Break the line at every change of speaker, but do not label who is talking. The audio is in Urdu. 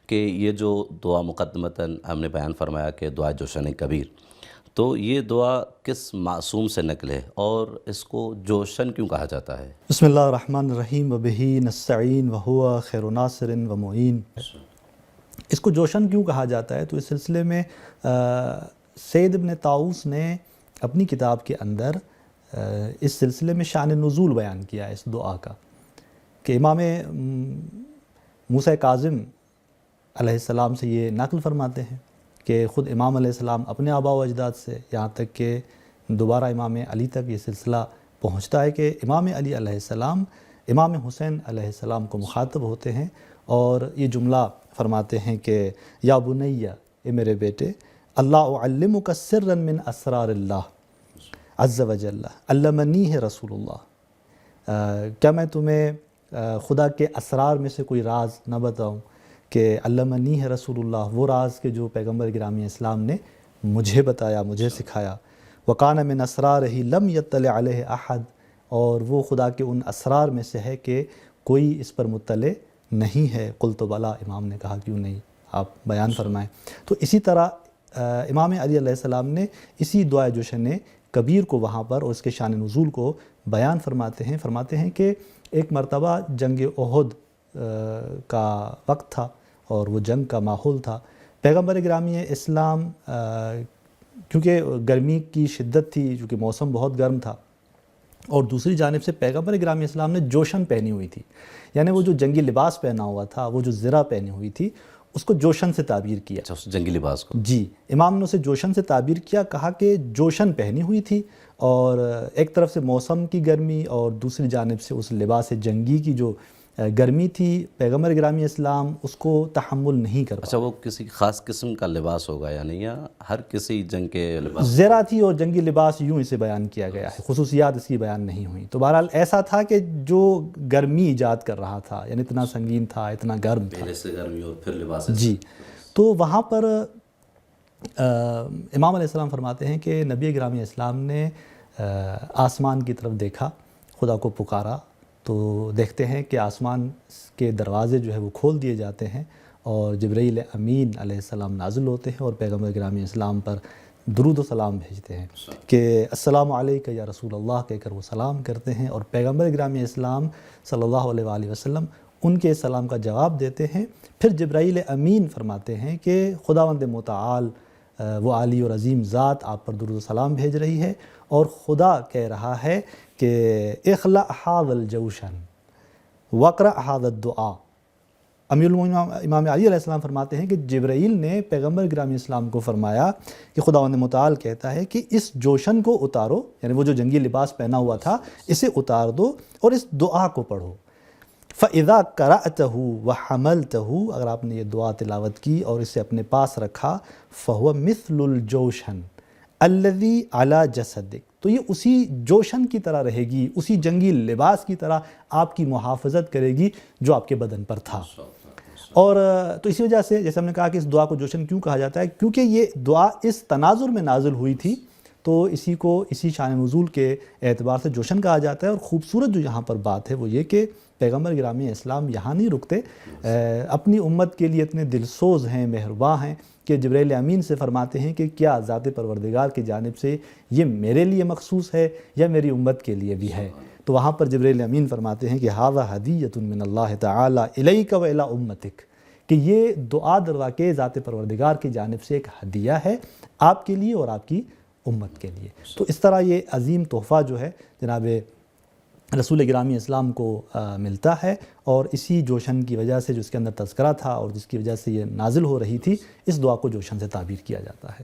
کہ یہ جو دعا مقدمتاً ہم نے بیان فرمایا کہ دعا جوشن کبیر، تو یہ دعا کس معصوم سے نقل ہے اور اس کو جوشن کیوں کہا جاتا ہے؟
بسم اللہ الرحمن الرحیم وبہ نستعین وہو خیر ناصر و معین۔ اس کو جوشن کیوں کہا جاتا ہے؟ تو اس سلسلے میں سید ابن طاؤس نے اپنی کتاب کے اندر اس سلسلے میں شان نزول بیان کیا ہے اس دعا کا، کہ امام موسیٰ کاظم علیہ السلام سے یہ نقل فرماتے ہیں کہ خود امام علیہ السلام اپنے آباء و اجداد سے یہاں تک کہ دوبارہ امام علی تک یہ سلسلہ پہنچتا ہے کہ امام علی علیہ السلام امام حسین علیہ السلام کو مخاطب ہوتے ہیں اور یہ جملہ فرماتے ہیں کہ یا بنیہ، اے میرے بیٹے، اللہ اعلمک سرا من اسرار اللہ عز و جل علمنی ہے رسول اللہ، کیا میں تمہیں خدا کے اسرار میں سے کوئی راز نہ بتاؤں کہ علمنی ہے رسول اللہ، وہ راز کے جو پیغمبر گرامی اسلام نے مجھے بتایا، مجھے سکھایا۔ وکان من اسرارہ لم یطلع علیہ احد، اور وہ خدا کے ان اسرار میں سے ہے کہ کوئی اس پر مطلع نہیں ہے۔ قلت بلا، امام نے کہا کیوں نہیں، آپ بیان فرمائیں۔ تو اسی طرح امام علی علیہ السلام نے اسی دعا جوشن کبیر کو وہاں پر اور اس کے شان نزول کو بیان فرماتے ہیں کہ ایک مرتبہ جنگ احد کا وقت تھا اور وہ جنگ کا ماحول تھا۔ پیغمبر گرامی اسلام کیونکہ گرمی کی شدت تھی، چونکہ موسم بہت گرم تھا، اور دوسری جانب سے پیغمبر گرامی اسلام نے جوشن پہنی ہوئی تھی، یعنی وہ جو جنگی لباس پہنا ہوا تھا، وہ جو زرہ پہنی ہوئی تھی، اس کو جوشن سے تعبیر کیا۔
اچھا، اس جنگی لباس کو
جی، امام نے اسے جوشن سے تعبیر کیا، کہا کہ جوشن پہنی ہوئی تھی اور ایک طرف سے موسم کی گرمی اور دوسری جانب سے اس لباس جنگی کی جو گرمی تھی، پیغمبر گرامی اسلام اس کو تحمل نہیں کر پایا۔
اچھا، وہ کسی خاص قسم کا لباس ہوگا یعنی، یا ہر کسی جنگ کے لباس؟
زرہ تھی اور جنگی لباس یوں اسے بیان کیا گیا ہے، خصوصیات اس کی بیان نہیں ہوئی۔ تو بہرحال ایسا تھا کہ جو گرمی ایجاد کر رہا تھا، یعنی اتنا سنگین تھا، اتنا گرم تھا،
پہلے سے گرمی اور پھر لباس۔
جی، تو وہاں پر امام علیہ السلام فرماتے ہیں کہ نبی گرامی اسلام نے آسمان کی طرف دیکھا، خدا کو پکارا، تو دیکھتے ہیں کہ آسمان کے دروازے جو ہے وہ کھول دیے جاتے ہیں اور جبرائیل امین علیہ السلام نازل ہوتے ہیں اور پیغمبر گرامی اسلام پر درود و سلام بھیجتے ہیں کہ السلام علیکہ یا رسول اللہ کہہ کر وہ سلام کرتے ہیں، اور پیغمبر گرامی اسلام صلی اللہ علیہ وآلہ وسلم ان کے سلام کا جواب دیتے ہیں۔ پھر جبرائیل امین فرماتے ہیں کہ خداوند متعال وہ عالی اور عظیم ذات آپ پر درود و سلام بھیج رہی ہے، اور خدا کہہ رہا ہے کہ اخلع ھذا الجوشن واقرأ ھذا الدعاء۔ امیر المومنین امام علی علیہ السلام فرماتے ہیں کہ جبرائیل نے پیغمبر گرامی اسلام کو فرمایا کہ خداوند متعال کہتا ہے کہ اس جوشن کو اتارو، یعنی وہ جو جنگی لباس پہنا ہوا تھا اسے اتار دو اور اس دعا کو پڑھو۔ فَإِذَا قَرَأْتَهُ وَحَمَلْتَهُ، اگر آپ نے یہ دعا تلاوت کی اور اسے اپنے پاس رکھا، فَهُوَ مِثْلُ الْجَوْشَنِ الَّذِي عَلَى جَسَدِكَ، تو یہ اسی جوشن کی طرح رہے گی، اسی جنگی لباس کی طرح آپ کی محافظت کرے گی جو آپ کے بدن پر تھا۔ اور تو اسی وجہ سے جیسے ہم نے کہا کہ اس دعا کو جوشن کیوں کہا جاتا ہے، کیونکہ یہ دعا اس تناظر میں نازل ہوئی تھی، تو اسی کو اسی شان نزول کے اعتبار سے جوشن کہا جاتا ہے۔ اور خوبصورت جو یہاں پر بات ہے وہ یہ کہ پیغمبر گرامی اسلام یہاں نہیں رکتے، اپنی امت کے لیے اتنے دلسوز ہیں، مہرباں ہیں کہ جبرائیل امین سے فرماتے ہیں کہ کیا ذات پروردگار کی جانب سے یہ میرے لیے مخصوص ہے یا میری امت کے لیے بھی ہے؟ تو وہاں پر جبرائیل امین فرماتے ہیں کہ ھذا ھدیۃ من اللہ تعالی الیک و الی امتک، کہ یہ دعا در واقع ذات پروردگار کی جانب سے ایک ہدیہ ہے آپ کے لیے اور آپ کی امت کے لیے۔ تو اس طرح یہ عظیم تحفہ جو ہے جناب رسول گرامی اسلام کو ملتا ہے، اور اسی جوشن کی وجہ سے جو اس کے اندر تذکرہ تھا اور جس کی وجہ سے یہ نازل ہو رہی تھی، اس دعا کو جوشن سے تعبیر کیا جاتا ہے۔